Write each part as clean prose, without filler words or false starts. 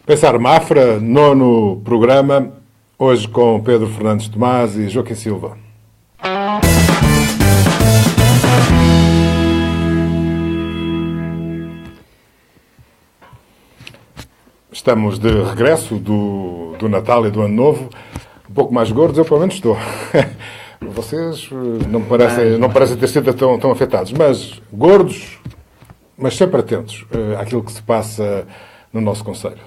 Pensar Mafra, nono programa, hoje com Pedro Fernandes Tomás e Joaquim Silva. Estamos de regresso do Natal e do Ano Novo, um pouco mais gordos, eu pelo menos estou. Vocês não parecem ter sido tão afetados, mas gordos, mas sempre atentos àquilo que se passa no nosso concelho.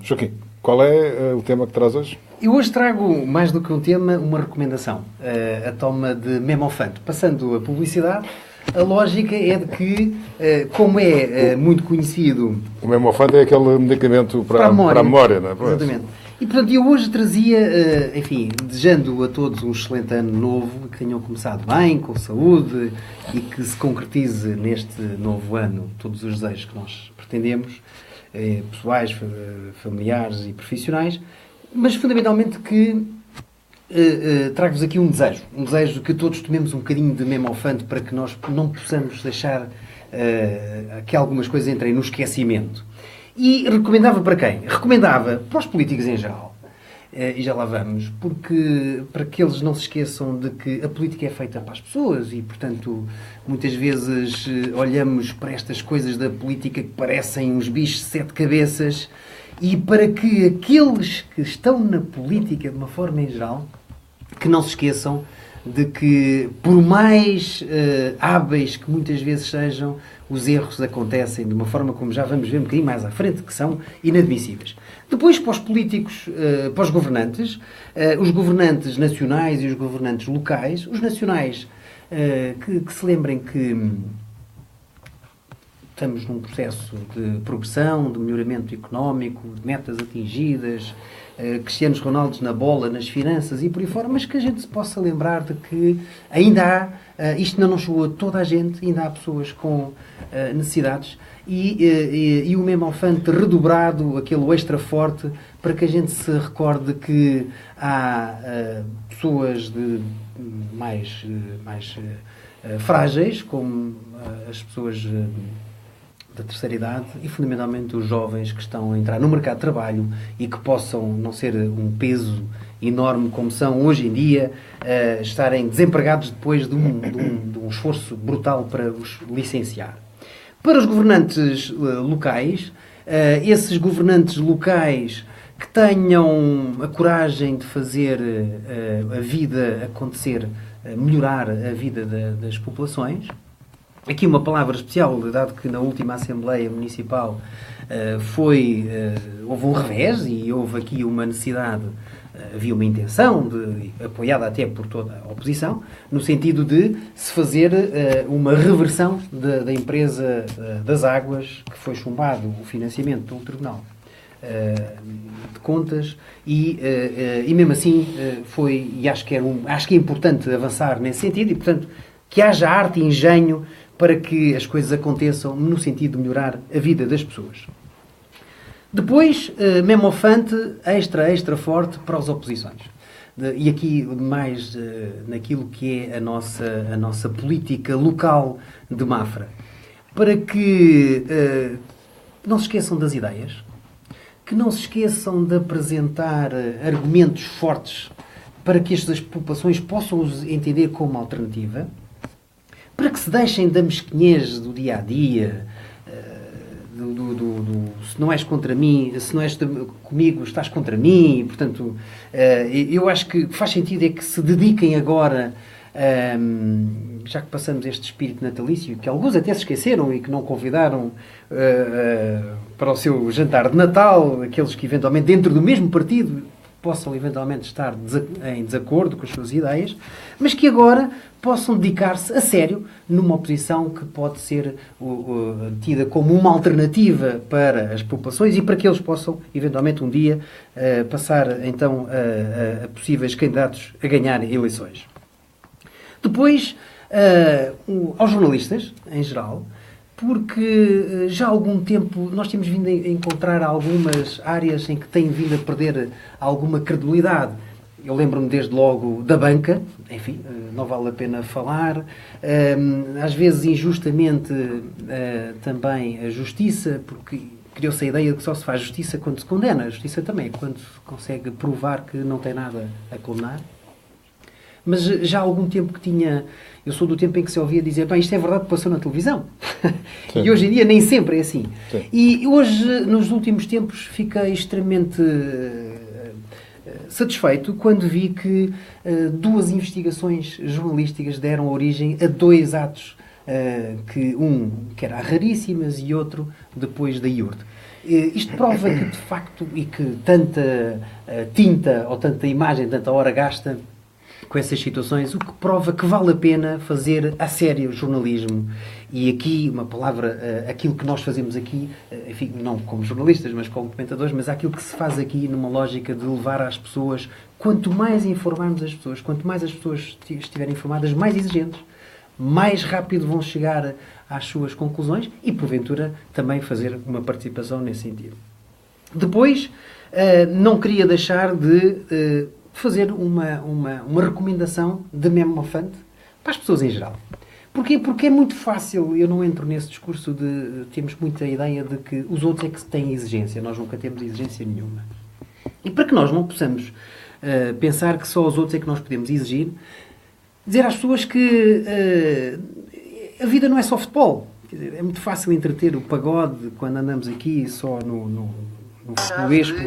Joaquim, qual é o tema que traz hoje? Eu hoje trago, mais do que um tema, uma recomendação. A toma de Memofante. Passando a publicidade, a lógica é de que, como é muito conhecido... O Memofante é aquele medicamento para a memória, não é? Exatamente. E, portanto, eu hoje trazia, enfim, desejando a todos um excelente ano novo, que tenham começado bem, com saúde, e que se concretize neste novo ano todos os desejos que nós pretendemos, pessoais, familiares e profissionais, mas fundamentalmente que trago-vos aqui um desejo que todos tomemos um bocadinho de Memofante para que nós não possamos deixar que algumas coisas entrem no esquecimento. E recomendava para quem? Recomendava para os políticos em geral. E já lá vamos, porque para que eles não se esqueçam de que a política é feita para as pessoas e, portanto, muitas vezes olhamos para estas coisas da política que parecem uns bichos de 7 cabeças, e para que aqueles que estão na política, de uma forma em geral, que não se esqueçam de que, por mais hábeis que muitas vezes sejam, os erros acontecem de uma forma, como já vamos ver um bocadinho mais à frente, que são inadmissíveis. Depois, para os políticos, para os governantes nacionais e os governantes locais, os nacionais, que se lembrem que estamos num processo de progressão, de melhoramento económico, de metas atingidas, Cristianos Ronaldos na bola, nas finanças e por aí fora, mas que a gente se possa lembrar de que ainda há, isto não chegou a toda a gente, ainda há pessoas com necessidades e o Memofante redobrado, aquele extra forte, para que a gente se recorde que há pessoas mais frágeis, como as pessoas da terceira idade e, fundamentalmente, os jovens que estão a entrar no mercado de trabalho e que possam não ser um peso enorme como são hoje em dia, estarem desempregados depois de um esforço brutal para os licenciar. Para os governantes locais, esses governantes locais que tenham a coragem de fazer a vida acontecer, melhorar a vida das populações. Aqui uma palavra especial, dado que na última Assembleia Municipal houve um revés e houve aqui uma necessidade, havia uma intenção, apoiada até por toda a oposição, no sentido de se fazer uma reversão da empresa das águas, que foi chumbado o financiamento pelo Tribunal de Contas e mesmo assim e acho que é importante avançar nesse sentido e, portanto, que haja arte e engenho para que as coisas aconteçam no sentido de melhorar a vida das pessoas. Depois, Memofante extra forte para as oposições. E aqui mais naquilo que é a nossa política local de Mafra. Para que não se esqueçam das ideias, que não se esqueçam de apresentar argumentos fortes para que estas populações possam os entender como alternativa, para que se deixem da mesquinhez do dia-a-dia, se não és contra mim, se não és comigo, estás contra mim, e, portanto, eu acho que faz sentido é que se dediquem agora, já que passamos este espírito natalício, que alguns até se esqueceram e que não convidaram para o seu jantar de Natal, aqueles que eventualmente dentro do mesmo partido possam eventualmente estar em desacordo com as suas ideias, mas que agora possam dedicar-se a sério numa oposição que pode ser tida como uma alternativa para as populações e para que eles possam, eventualmente, um dia passar, então, a possíveis candidatos a ganhar eleições. Depois, aos jornalistas, em geral, porque já há algum tempo nós temos vindo a encontrar algumas áreas em que têm vindo a perder alguma credibilidade. Eu lembro-me desde logo da banca, enfim, não vale a pena falar. Às vezes, injustamente, também a justiça, porque criou-se a ideia de que só se faz justiça quando se condena. A justiça também é quando se consegue provar que não tem nada a condenar. Mas já há algum tempo que tinha... Eu sou do tempo em que se ouvia dizer, bem, isto é verdade que passou na televisão. E hoje em dia nem sempre é assim. Sim. E hoje, nos últimos tempos, fiquei extremamente satisfeito quando vi que 2 investigações jornalísticas deram origem a 2 atos, que era raríssimas e outro depois da iurte. Isto prova que, de facto, e que tanta tinta ou tanta imagem, tanta hora gasta com essas situações, o que prova que vale a pena fazer a sério jornalismo. E aqui, uma palavra, aquilo que nós fazemos aqui, enfim, não como jornalistas, mas como comentadores, mas aquilo que se faz aqui numa lógica de levar às pessoas, quanto mais informarmos as pessoas, quanto mais as pessoas estiverem informadas, mais exigentes, mais rápido vão chegar às suas conclusões e, porventura, também fazer uma participação nesse sentido. Depois, não queria deixar de fazer uma recomendação de Memo Mofante para as pessoas em geral. Porquê? Porque é muito fácil, eu não entro nesse discurso de... Temos muita ideia de que os outros é que têm exigência, nós nunca temos exigência nenhuma. E para que nós não possamos pensar que só os outros é que nós podemos exigir, dizer às pessoas que a vida não é só futebol. Quer dizer, é muito fácil entreter o pagode quando andamos aqui só no futebolesco.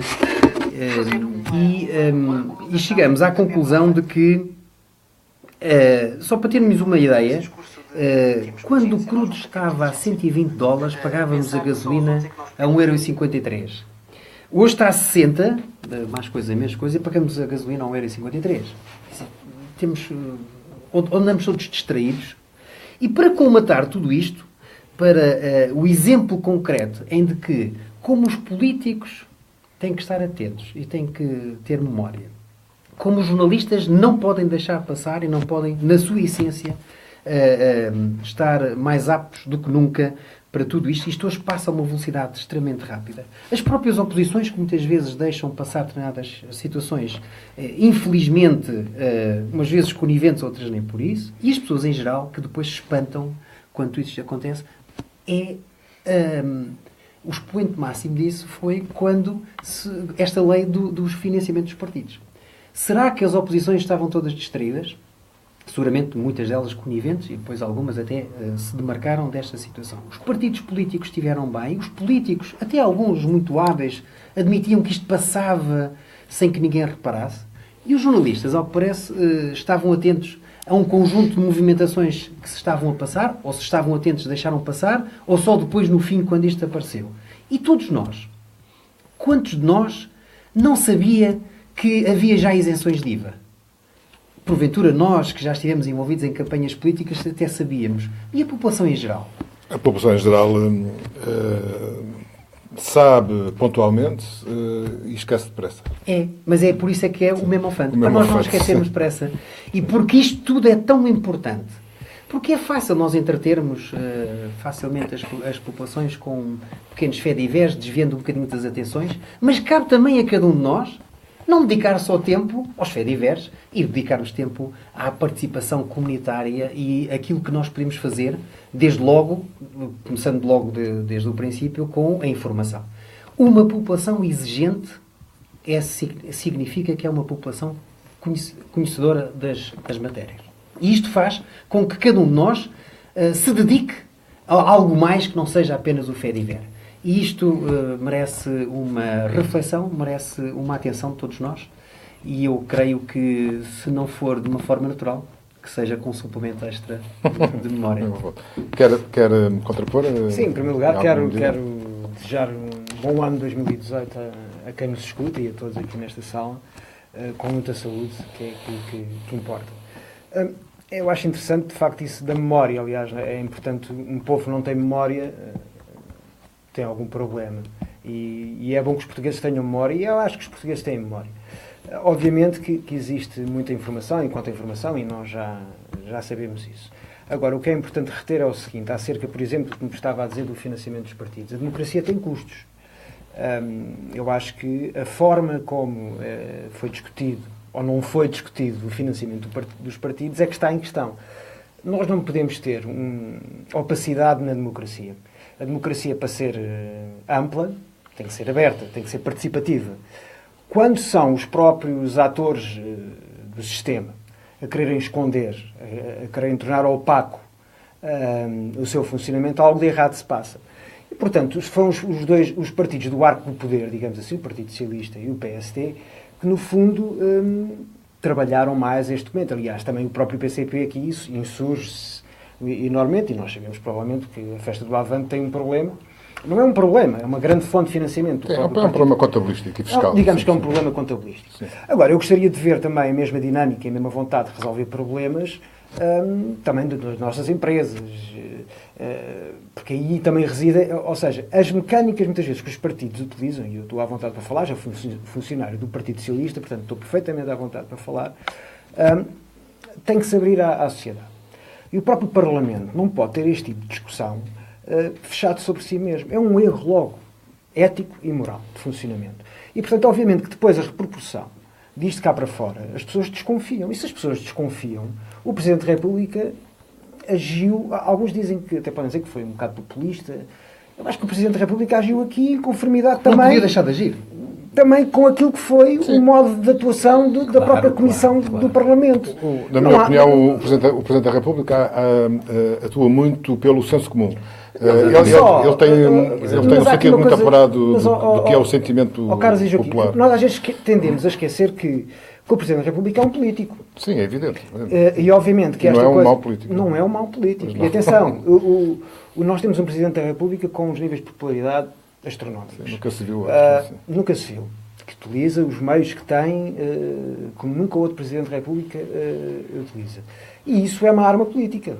E chegamos à conclusão de que, só para termos uma ideia, quando o crudo estava a $120, pagávamos a gasolina a 1,53€. Hoje está a 60, mais coisa, menos coisa, e pagamos a gasolina a 1,53€. Temos, andamos todos distraídos. E para colmatar tudo isto, para o exemplo concreto em de que, como os políticos têm que estar atentos e têm que ter memória, como os jornalistas não podem deixar passar e não podem, na sua essência, estar mais aptos do que nunca para tudo isto. Isto hoje passa a uma velocidade extremamente rápida. As próprias oposições, que muitas vezes deixam passar determinadas situações, infelizmente, umas vezes coniventes, outras nem por isso, e as pessoas em geral, que depois se espantam quando isto acontece, o expoente máximo disso foi quando esta lei dos financiamentos dos partidos. Será que as oposições estavam todas distraídas? Seguramente muitas delas coniventes, e depois algumas até se demarcaram desta situação. Os partidos políticos estiveram bem, os políticos, até alguns muito hábeis, admitiam que isto passava sem que ninguém reparasse, e os jornalistas, ao que parece, estavam atentos a um conjunto de movimentações que se estavam a passar, ou se estavam atentos deixaram passar, ou só depois no fim quando isto apareceu. E todos nós, quantos de nós não sabia que havia já isenções de IVA? Porventura nós, que já estivemos envolvidos em campanhas políticas, até sabíamos. E a população em geral? A população em geral sabe pontualmente e esquece depressa. Mas é por isso é que é o Memo Mofante. Para Memo nós não Mofante, esquecermos depressa. E porque isto tudo é tão importante. Porque é fácil nós entretermos facilmente as populações com pequenos faits-divers, desviando um bocadinho das atenções, mas cabe também a cada um de nós não dedicar só tempo aos faits-divers e dedicarmos tempo à participação comunitária e aquilo que nós podemos fazer, desde logo, começando logo desde o princípio, com a informação. Uma população exigente significa que é uma população conhecedora das matérias. E isto faz com que cada um de nós se dedique a algo mais que não seja apenas o faits-divers. E isto merece uma reflexão, merece uma atenção de todos nós. E eu creio que, se não for de uma forma natural, que seja com um suplemento extra de memória. Quer contrapor? Sim, em primeiro lugar, quero desejar um bom ano de 2018 a quem nos escuta e a todos aqui nesta sala, com muita saúde, que é aquilo que importa. Eu acho interessante, de facto, isso da memória. Aliás, é importante, um povo que não tem memória tem algum problema. E é bom que os portugueses tenham memória, e eu acho que os portugueses têm memória. Obviamente que existe muita informação, enquanto informação, e nós já sabemos isso. Agora, o que é importante reter é o seguinte, acerca, por exemplo, como estava a dizer, do financiamento dos partidos. A democracia tem custos. Eu acho que a forma como foi discutido, ou não foi discutido, o financiamento dos partidos é que está em questão. Nós não podemos ter opacidade na democracia. A democracia, para ser ampla, tem que ser aberta, tem que ser participativa. Quando são os próprios atores do sistema a quererem esconder, a quererem tornar opaco o seu funcionamento, algo de errado se passa. E, portanto, foram os partidos do arco do poder, digamos assim, o Partido Socialista e o PSD, que, no fundo, trabalharam mais este documento. Aliás, também o próprio PCP aqui insurge-se enormemente, e nós sabemos provavelmente que a festa do Avante tem um problema. Não é um problema, é uma grande fonte de financiamento. É um problema contabilístico e fiscal. Digamos que é um problema contabilístico. Sim. Agora, eu gostaria de ver também a mesma dinâmica e a mesma vontade de resolver problemas também das nossas empresas, porque aí também reside, ou seja, as mecânicas muitas vezes que os partidos utilizam, e eu estou à vontade para falar, já fui funcionário do Partido Socialista, portanto estou perfeitamente à vontade para falar, tem que se abrir à sociedade. E o próprio Parlamento não pode ter este tipo de discussão fechado sobre si mesmo. É um erro logo ético e moral de funcionamento. E, portanto, obviamente que depois a repercussão disto cá para fora, as pessoas desconfiam. E se as pessoas desconfiam, o Presidente da República agiu, alguns dizem que, até podem dizer que foi um bocado populista, eu acho que o Presidente da República agiu aqui em conformidade também... Não podia deixar de agir. Também com aquilo que foi o modo de atuação da própria Comissão do Parlamento. Na minha opinião, o Presidente da República atua muito pelo senso comum. Ele tem um sentido muito apurado do que é o sentimento popular. Nós às vezes tendemos a esquecer que o Presidente da República é um político. Sim, é evidente. E obviamente que esta não é um coisa... mau político. Não é um mau político. E atenção, nós temos um Presidente da República com uns níveis de popularidade astronómicos. Nunca se viu. Nunca se viu. Que utiliza os meios que tem, como nunca outro Presidente da República utiliza. E isso é uma arma política.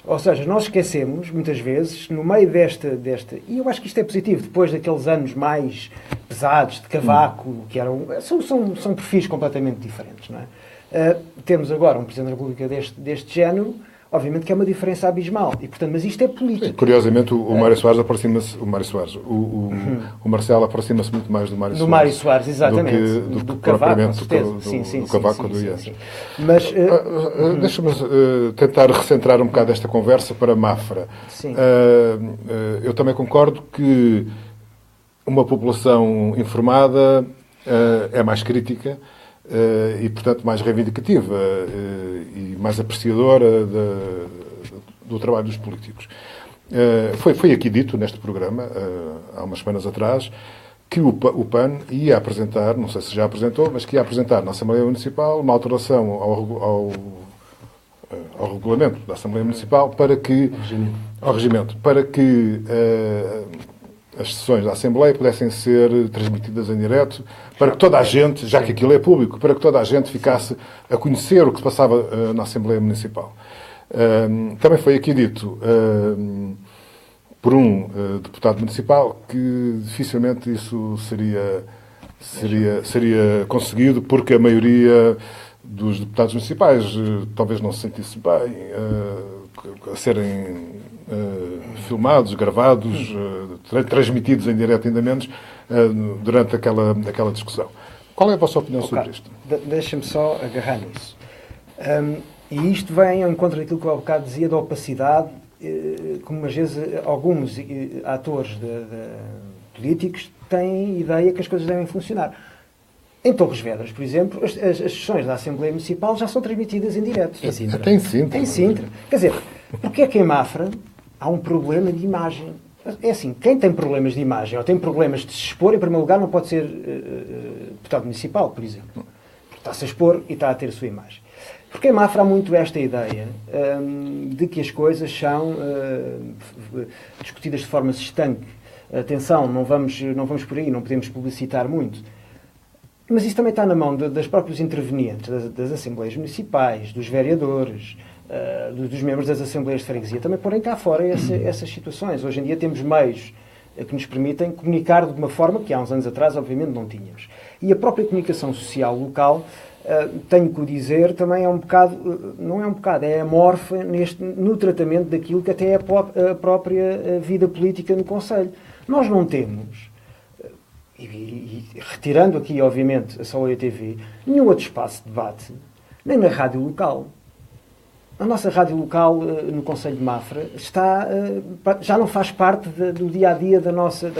Ou seja, nós esquecemos, muitas vezes, no meio desta... E eu acho que isto é positivo, depois daqueles anos mais pesados, de Cavaco, que eram... São perfis completamente diferentes, não é? Temos agora um Presidente da República deste género, obviamente que é uma diferença abismal. E, portanto, mas isto é político. Sim, curiosamente, o Mário Soares aproxima-se... O Marcelo aproxima-se muito mais do Mário Soares. Do Mário Soares, exatamente. Do que propriamente do Cavaco do IES. Mas... deixa-me tentar recentrar um bocado esta conversa para Mafra. Sim. Eu também concordo que uma população informada é mais crítica e, portanto, mais reivindicativa e mais apreciadora do trabalho dos políticos. Foi aqui dito, neste programa, há umas semanas atrás, que o PAN ia apresentar, não sei se já apresentou, mas que ia apresentar na Assembleia Municipal uma alteração ao regulamento da Assembleia Municipal para que... Ao regimento. Para que as sessões da Assembleia pudessem ser transmitidas em direto, para que toda a gente, já que aquilo é público, para que toda a gente ficasse a conhecer o que se passava na Assembleia Municipal. Também foi aqui dito por um deputado municipal que dificilmente isso seria conseguido, porque a maioria dos deputados municipais talvez não se sentisse bem a serem filmados, gravados, transmitidos em direto, ainda menos, durante aquela discussão. Qual é a vossa opinião sobre isto? Deixa-me só agarrar nisso. E isto vem ao encontro daquilo que eu há bocado dizia da opacidade, como às vezes alguns atores políticos têm ideia que as coisas devem funcionar. Em Torres Vedras, por exemplo, as sessões da Assembleia Municipal já são transmitidas em direto. Até em Sintra. Em Sintra. Quer dizer, porque é que em Mafra há um problema de imagem? É assim, quem tem problemas de imagem ou tem problemas de se expor, em primeiro lugar, não pode ser deputado municipal, por exemplo. Porque está-se a expor e está a ter a sua imagem. Porque em Mafra há muito esta ideia de que as coisas são discutidas de forma estanque. Atenção, não vamos por aí, não podemos publicitar muito. Mas isso também está na mão das próprios intervenientes, das Assembleias Municipais, dos vereadores, dos membros das Assembleias de Freguesia, também porem cá fora essas situações. Hoje em dia temos meios que nos permitem comunicar de uma forma que há uns anos atrás, obviamente, não tínhamos. E a própria comunicação social local, tenho que o dizer, também é um bocado, não é um bocado, é amorfa no tratamento daquilo que até é a própria vida política no Conselho. Nós não temos... E retirando aqui, obviamente, a Sala TV, nenhum outro espaço de debate, nem na rádio local. a nossa rádio local no Concelho de Mafra já não faz parte do dia-a-dia da nossa...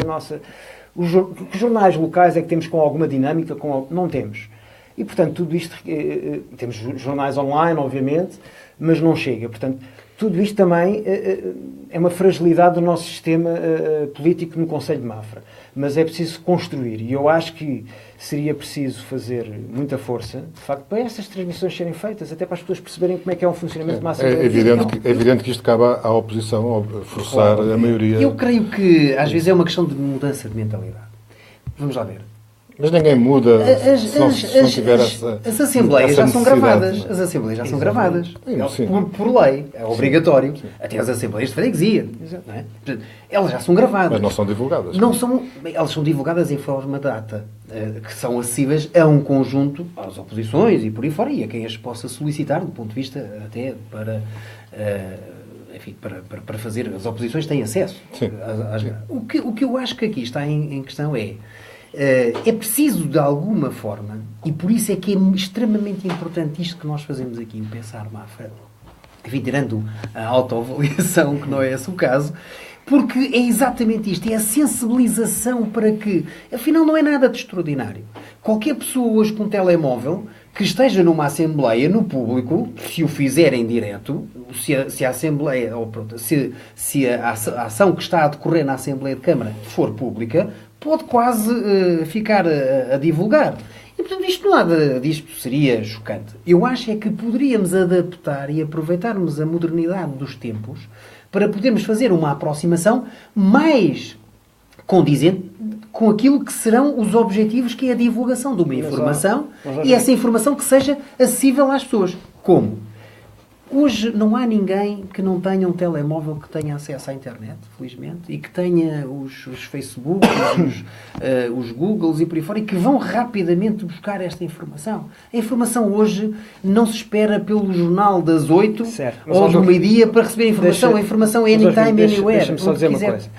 Os jornais locais é que temos com alguma dinâmica, não temos. E, portanto, tudo isto... temos jornais online, obviamente, mas não chega. Portanto, tudo isto também é uma fragilidade do nosso sistema político no Concelho de Mafra. Mas é preciso construir. E eu acho que seria preciso fazer muita força, de facto, para estas transmissões serem feitas, até para as pessoas perceberem como é que é um funcionamento de massa. É evidente que isto cabe à oposição, forçar a maioria. Eu creio que, às vezes, é uma questão de mudança de mentalidade. Vamos lá ver. Mas ninguém muda se não tiver as assembleias já são gravadas. As assembleias já são gravadas. Sim. Por lei. É obrigatório. Sim. Até as assembleias de freguesia. Não é? Portanto, elas já são gravadas. Mas não são divulgadas. Elas são divulgadas em forma de ata, que são acessíveis a um conjunto, às oposições e por aí fora, e a quem as possa solicitar, do ponto de vista até para... enfim, para fazer... As oposições têm acesso. O que eu acho que aqui está em questão é preciso, de alguma forma, e por isso é que é extremamente importante isto que nós fazemos aqui, o Pensar Mafra, enfim, tirando a autoavaliação, que não é esse o caso, porque é exatamente isto, é a sensibilização para que, afinal, não é nada de extraordinário. Qualquer pessoa hoje com um telemóvel que esteja numa Assembleia, no público, se o fizer em direto, se a Assembleia, ou pronto, se a ação que está a decorrer na Assembleia de Câmara for pública, pode quase ficar a divulgar. E, portanto, nada disto seria chocante. Eu acho é que poderíamos adaptar e aproveitarmos a modernidade dos tempos para podermos fazer uma aproximação mais condizente com aquilo que serão os objetivos, que é a divulgação de uma informação e essa informação que seja acessível às pessoas. Como? Hoje não há ninguém que não tenha um telemóvel que tenha acesso à internet, felizmente, e que tenha os Facebooks, os Googles e por aí fora, e que vão rapidamente buscar esta informação. A informação hoje não se espera pelo jornal das 8 ou do meio-dia para receber a informação. A informação é anytime, anywhere. Deixa-me só dizer uma coisa.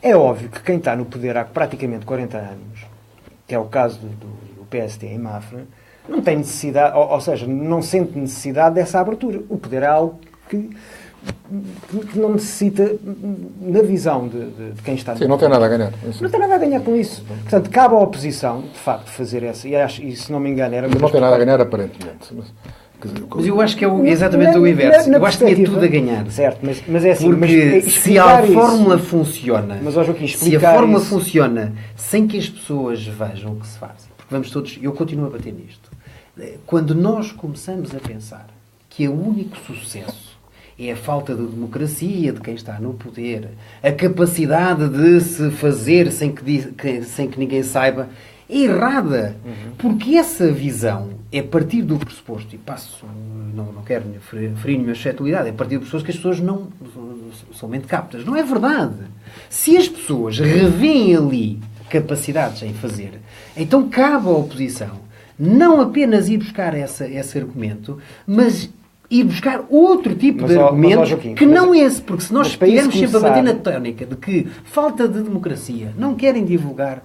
É óbvio que quem está no poder há praticamente 40 anos, que é o caso do PST em Mafra, não tem necessidade, ou seja, não sente necessidade dessa abertura. O poder é algo que não necessita, na visão de quem está... Sim, não tem nada a ganhar. Não tem nada a ganhar com isso. Portanto, cabe à oposição, de facto, fazer essa. E se não me engano, era... Não tem nada a ganhar, aparentemente. Mas eu acho que é exatamente o inverso. Eu acho que é tudo a ganhar. Certo, mas é assim. Porque se a fórmula funciona, Joaquim, se a fórmula funciona sem que as pessoas vejam o que se faz, porque vamos todos... Eu continuo a bater nisto. Quando nós começamos a pensar que o único sucesso é a falta de democracia de quem está no poder, a capacidade de se fazer sem que ninguém saiba, é errada. Porque essa visão é a partir do pressuposto, e não quero ferir nenhuma suscetibilidade, é a partir do pressuposto que as pessoas não são mente captas. Não é verdade. Se as pessoas revêem ali capacidades em fazer, então cabe à oposição não apenas ir buscar esse argumento, mas ir buscar outro tipo de argumento que não esse. Porque se nós estivermos sempre a bater na tónica de que falta de democracia, não querem divulgar,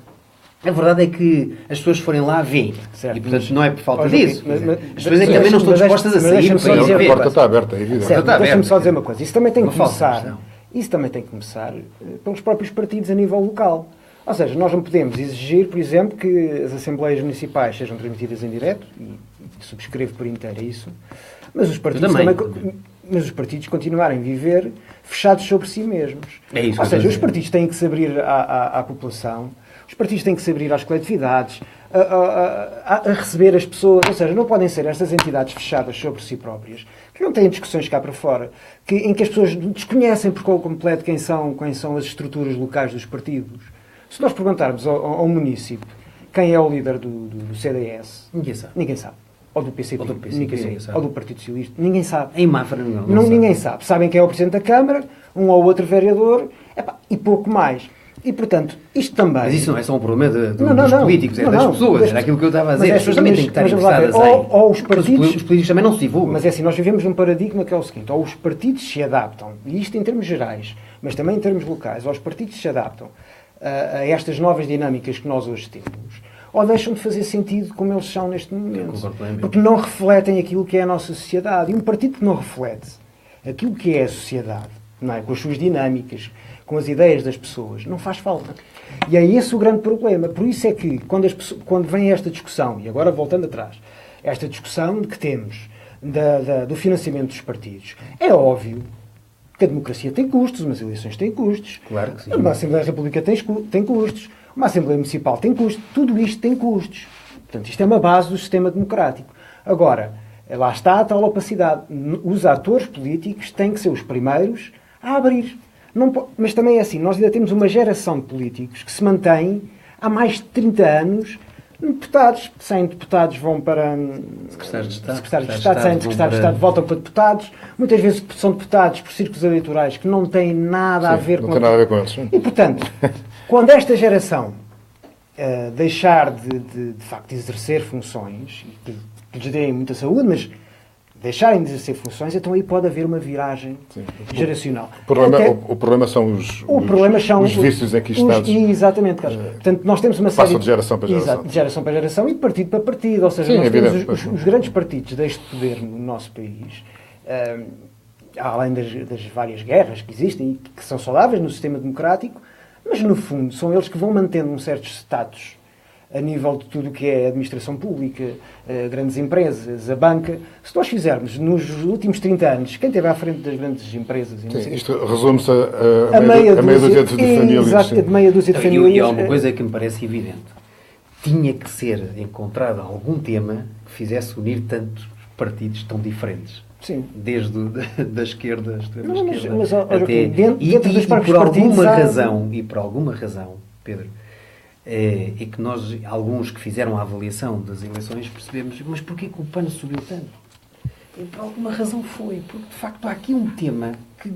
a verdade é que as pessoas forem lá, veem. E, portanto, não é por falta disso. As pessoas é que também não estão dispostas a sair. A porta está aberta, é evidente. Deixa-me só dizer uma coisa. Isso também tem que começar pelos próprios partidos a nível local. Ou seja, nós não podemos exigir, por exemplo, que as Assembleias Municipais sejam transmitidas em direto, e subscrevo por inteiro isso, mas os partidos continuarem a viver fechados sobre si mesmos. É isso. Ou seja, os partidos têm que se abrir à população, os partidos têm que se abrir às coletividades, a receber as pessoas. Ou seja, não podem ser estas entidades fechadas sobre si próprias, que não têm discussões cá para fora, em que as pessoas desconhecem por completo quem são as estruturas locais dos partidos. Se nós perguntarmos ao município quem é o líder do CDS, ninguém sabe. Ou do PCP, ninguém sabe. Ou do Partido Socialista, ninguém sabe. Em Mafra ninguém sabe. Sabem quem é o Presidente da Câmara, um ou outro vereador, e pouco mais. E, portanto, isto também... Mas isso não é só um problema dos políticos, é das pessoas. Era aquilo que eu estava a dizer. As pessoas também têm que estar interessadas ou os partidos... Os políticos também não se divulgam. Mas é assim, nós vivemos num paradigma que é o seguinte: ou os partidos se adaptam, e isto em termos gerais, mas também em termos locais, ou os partidos se adaptam a estas novas dinâmicas que nós hoje temos, ou deixam de fazer sentido como eles são neste momento. Porque não refletem aquilo que é a nossa sociedade. E um partido que não reflete aquilo que é a sociedade, não é? Com as suas dinâmicas, com as ideias das pessoas, não faz falta. E é esse o grande problema. Por isso é que, quando vem esta discussão, e agora voltando atrás, esta discussão que temos do financiamento dos partidos, é óbvio que a democracia tem custos, umas eleições têm custos, Claro que sim. uma Assembleia da República tem custos, uma Assembleia Municipal tem custos, tudo isto tem custos. Portanto, isto é uma base do sistema democrático. Agora, lá está a tal opacidade. Os atores políticos têm que ser os primeiros a abrir. Mas também é assim, nós ainda temos uma geração de políticos que se mantém há mais de 30 anos. Deputados, saem deputados, vão para Secretários de Estado, saem de secretários de Estado, voltam para deputados. Muitas vezes são deputados por círculos eleitorais que não têm nada a ver não com... tem nada a ver com eles. E, portanto, quando esta geração deixar de facto exercer funções, que lhes deem muita saúde, mas deixarem de exercer funções, então aí pode haver uma viragem geracional. O problema são os vícios enquistados. Exatamente, Carlos. Portanto, nós temos uma série... Passam de geração para geração. Exato, de geração para geração e de partido para partido. Ou seja, Sim, nós evidente, temos os grandes partidos deste poder no nosso país, além das várias guerras que existem e que são saudáveis no sistema democrático, mas, no fundo, são eles que vão mantendo um certo status a nível de tudo o que é a administração pública, grandes empresas, a banca. Se nós fizermos nos últimos 30 anos, quem esteve à frente das grandes empresas... Sim, isto resume-se a meia dúzia de famílias. Exato, de meia dúzia de famílias. E há uma coisa que me parece evidente. Tinha que ser encontrado algum tema que fizesse unir tantos partidos tão diferentes. Sim. Desde da esquerda, mas até... dentro dos próprios por partidos... por alguma razão, Pedro, é que nós, alguns que fizeram a avaliação das eleições, percebemos, mas porquê que o PAN subiu tanto? E por alguma razão foi, porque de facto há aqui um tema que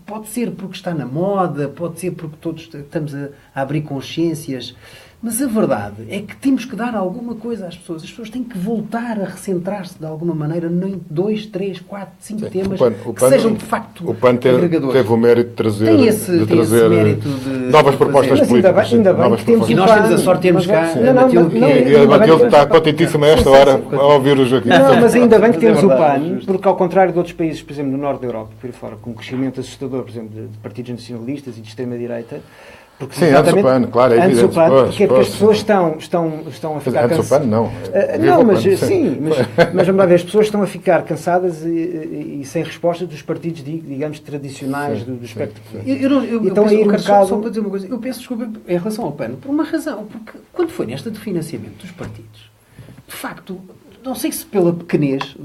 pode ser porque está na moda, pode ser porque todos estamos a abrir consciências, mas a verdade é que temos que dar alguma coisa às pessoas. As pessoas têm que voltar a recentrar-se de alguma maneira em 2, 3, 4, 5 temas que sejam de facto agregadores. Teve o mérito de trazer, esse mérito de novas propostas políticas. Ainda bem que temos e nós temos a sorte de termos cá E a Matilde está contentíssima a esta hora a ouvir o Joaquim. Não, mas ainda bem que temos o PAN, porque ao contrário de outros países, por exemplo, no norte da Europa, por aí fora, com um crescimento assustador, por exemplo, de partidos nacionalistas e de extrema-direita, porque, sim, antes o PAN, claro, é evidente. Porque as pessoas estão a ficar cansadas. Antes o PAN, não. Não, mas sim, mas vamos lá ver, as pessoas estão a ficar cansadas e sem resposta dos partidos, digamos, tradicionais do espectro político. Então, aí só para dizer uma coisa, eu peço desculpa em relação ao PAN, por uma razão, porque quando foi nesta de financiamento dos partidos, de facto, não sei se pela pequenez,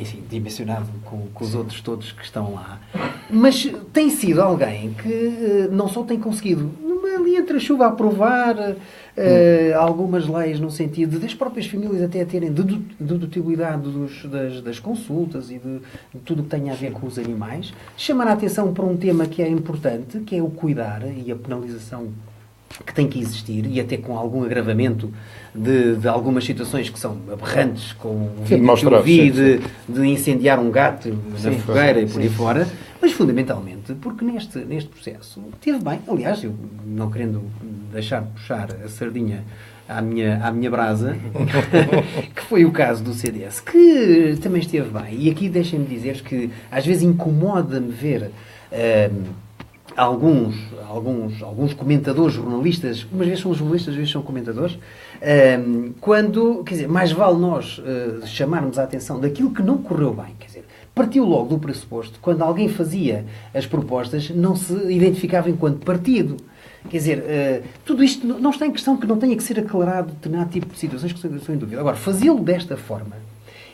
enfim, dimensionado com os outros todos que estão lá, mas tem sido alguém que não só tem conseguido, ali entre a chuva, a aprovar algumas leis no sentido das próprias famílias até a terem dedutibilidade das consultas e de tudo o que tenha a ver com os animais, chamar a atenção para um tema que é importante, que é o cuidar e a penalização que tem que existir, e até com algum agravamento de algumas situações que são aberrantes, com o vídeo que eu vi de incendiar um gato na fogueira e por aí fora, mas fundamentalmente porque neste processo teve bem, aliás, eu não querendo deixar de puxar a sardinha à minha brasa, que foi o caso do CDS, que também esteve bem, e aqui deixem-me dizer que às vezes incomoda-me ver alguns comentadores, jornalistas, umas vezes são jornalistas, às vezes são comentadores, quando, quer dizer, mais vale nós chamarmos a atenção daquilo que não correu bem, quer dizer, partiu logo do pressuposto, quando alguém fazia as propostas, não se identificava enquanto partido. Quer dizer, tudo isto não está em questão que não tenha que ser aclarado determinado tipo de situações que são em dúvida. Agora, fazê-lo desta forma,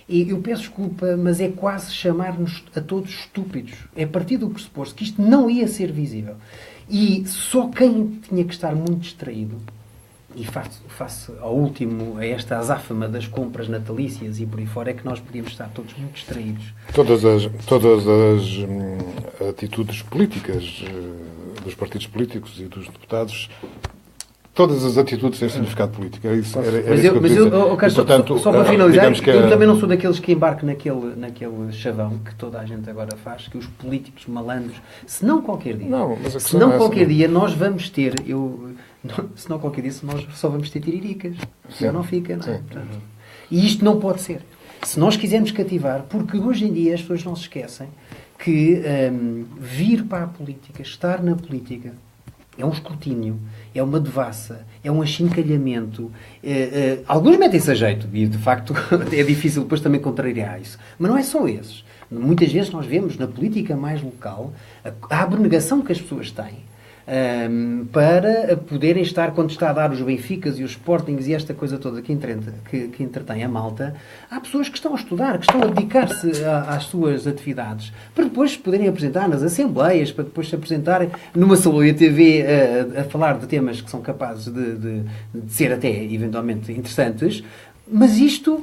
e eu peço desculpa, mas é quase chamar-nos a todos estúpidos. É partir do pressuposto que isto não ia ser visível. E só quem tinha que estar muito distraído, e face ao último, a esta azáfama das compras natalícias e por aí fora, é que nós podíamos estar todos muito distraídos. Todas as atitudes políticas dos partidos políticos e dos deputados, todas as atitudes têm significado político. Só para finalizar, eu também não sou daqueles que embarcam naquele chavão que toda a gente agora faz, que os políticos malandros, se não qualquer dia nós vamos ter, senão qualquer dia nós só vamos ter tiriricas. Já não fica, não é? Portanto, e isto não pode ser. Se nós quisermos cativar, porque hoje em dia as pessoas não se esquecem que vir para a política, estar na política, é um escrutínio, é uma devassa, é um achincalhamento. Alguns metem-se a jeito e, de facto, é difícil depois também contrariar isso. Mas não é só esses. Muitas vezes nós vemos na política mais local a abnegação que as pessoas têm para poderem estar, quando está a dar os Benficas e os Sportings e esta coisa toda que entretém a malta, há pessoas que estão a estudar, que estão a dedicar-se às suas atividades, para depois se poderem apresentar nas assembleias, para depois se apresentarem numa Saloia TV a falar de temas que são capazes de ser até eventualmente interessantes, mas isto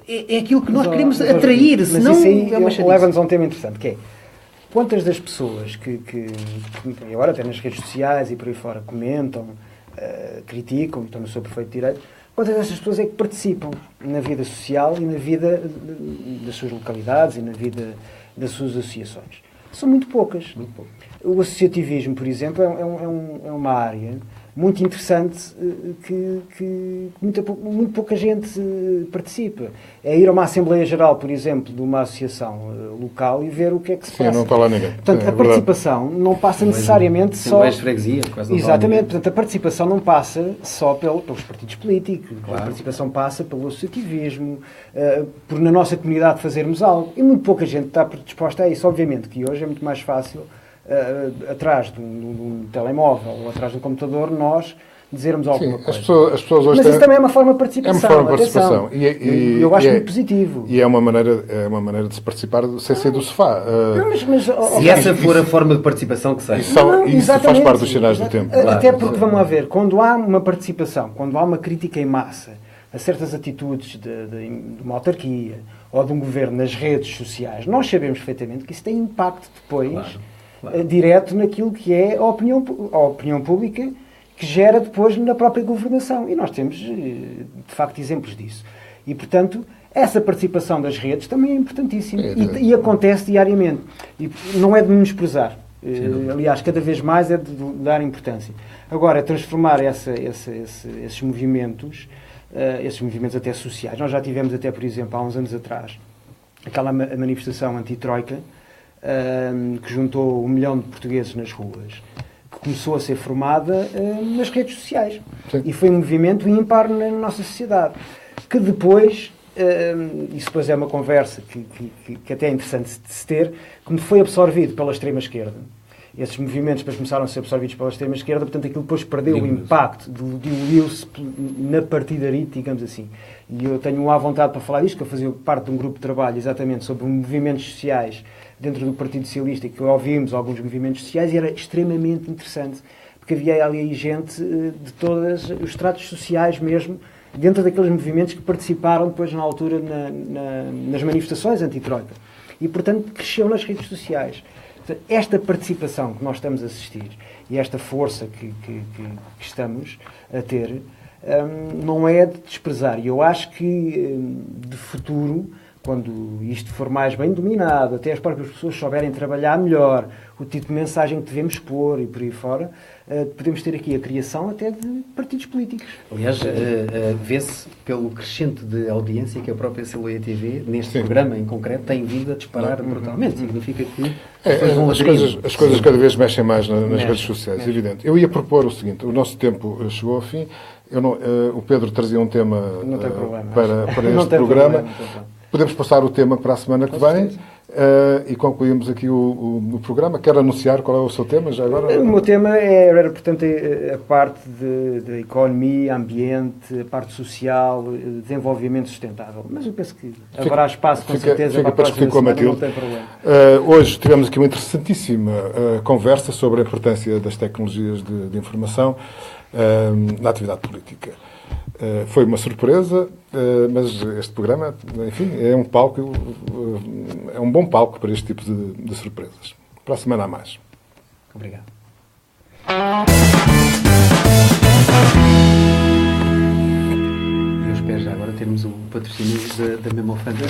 é aquilo que nós queremos atrair, senão isso aí é uma chatice. leva-nos a um tema interessante, que é quantas das pessoas que agora até nas redes sociais e por aí fora comentam, criticam, estão no seu perfeito direito, quantas dessas pessoas é que participam na vida social e na vida das suas localidades e na vida das suas associações? São muito poucas. Muito pouco. O associativismo, por exemplo, é uma área muito interessante que muito pouca gente participa. É ir a uma Assembleia Geral, por exemplo, de uma associação local e ver o que é que se passa. Sim, não está lá ninguém. Portanto, a participação não passa necessariamente só... Assembleias de freguesia, quase não Exatamente. Portanto, a participação não passa só pelos partidos políticos. Claro. A participação passa pelo associativismo, por na nossa comunidade fazermos algo. E muito pouca gente está disposta a isso. Obviamente que hoje é muito mais fácil atrás de um telemóvel ou atrás de um computador, nós dizermos alguma coisa. As pessoas hoje mas isso também é uma forma de participação. É uma forma de participação. E eu acho muito positivo. E é uma maneira de se participar sem ser do sofá. Se essa for a forma de participação que seja. Isso faz parte dos sinais do tempo. Até porque, vamos lá ver, quando há uma participação, quando há uma crítica em massa a certas atitudes de uma autarquia ou de um governo nas redes sociais, nós sabemos perfeitamente que isso tem impacto depois... direto naquilo que é a opinião pública que gera depois na própria governação. E nós temos, de facto, exemplos disso. E, portanto, essa participação das redes também é importantíssima. E acontece diariamente. E não é de menosprezar. Aliás, cada vez mais é de dar importância. Agora, transformar esses movimentos até sociais. Nós já tivemos até, por exemplo, há uns anos atrás, aquela manifestação anti-troika, que juntou 1 milhão de portugueses nas ruas, que começou a ser formada nas redes sociais. Sim. E foi um movimento ímpar na nossa sociedade, que depois, isso depois é uma conversa que até é interessante de se ter, como foi absorvido pela extrema-esquerda. Esses movimentos depois começaram a ser absorvidos pela extrema-esquerda, portanto aquilo depois perdeu o impacto, diluiu-se na partidarite, digamos assim. E eu tenho à vontade para falar disto, que eu fazia parte de um grupo de trabalho exatamente sobre movimentos sociais dentro do Partido Socialista, que ouvimos alguns movimentos sociais, e era extremamente interessante, porque havia ali gente de todos os estratos sociais mesmo, dentro daqueles movimentos que participaram depois na altura nas manifestações anti-troika. E, portanto, cresceu nas redes sociais. Esta participação que nós estamos a assistir e esta força que estamos a ter não é de desprezar. E eu acho que, de futuro, quando isto for mais bem dominado, até as próprias pessoas souberem trabalhar melhor o tipo de mensagem que devemos pôr e por aí fora, podemos ter aqui a criação até de partidos políticos. Aliás, vê-se pelo crescente de audiência que a própria Saloia TV, neste programa em concreto, tem vindo a disparar brutalmente. Significa que as coisas cada vez mexem mais nas redes sociais, é evidente. Eu ia propor o seguinte: o nosso tempo chegou ao fim. O Pedro trazia um tema para este programa. Podemos passar o tema para a semana que vem e concluímos aqui o programa. Quero anunciar qual é o seu tema já agora? O meu tema era, portanto, a parte da economia, ambiente, a parte social, desenvolvimento sustentável. Mas eu penso que haverá espaço, com certeza, para discutir com a Matilde. Não tem problema. Hoje tivemos aqui uma interessantíssima conversa sobre a importância das tecnologias de informação na atividade política. Foi uma surpresa, mas este programa, enfim, é um bom palco para este tipo de surpresas. Para a semana a mais. Obrigado. Eu espero já agora termos o patrocínio da Memofante.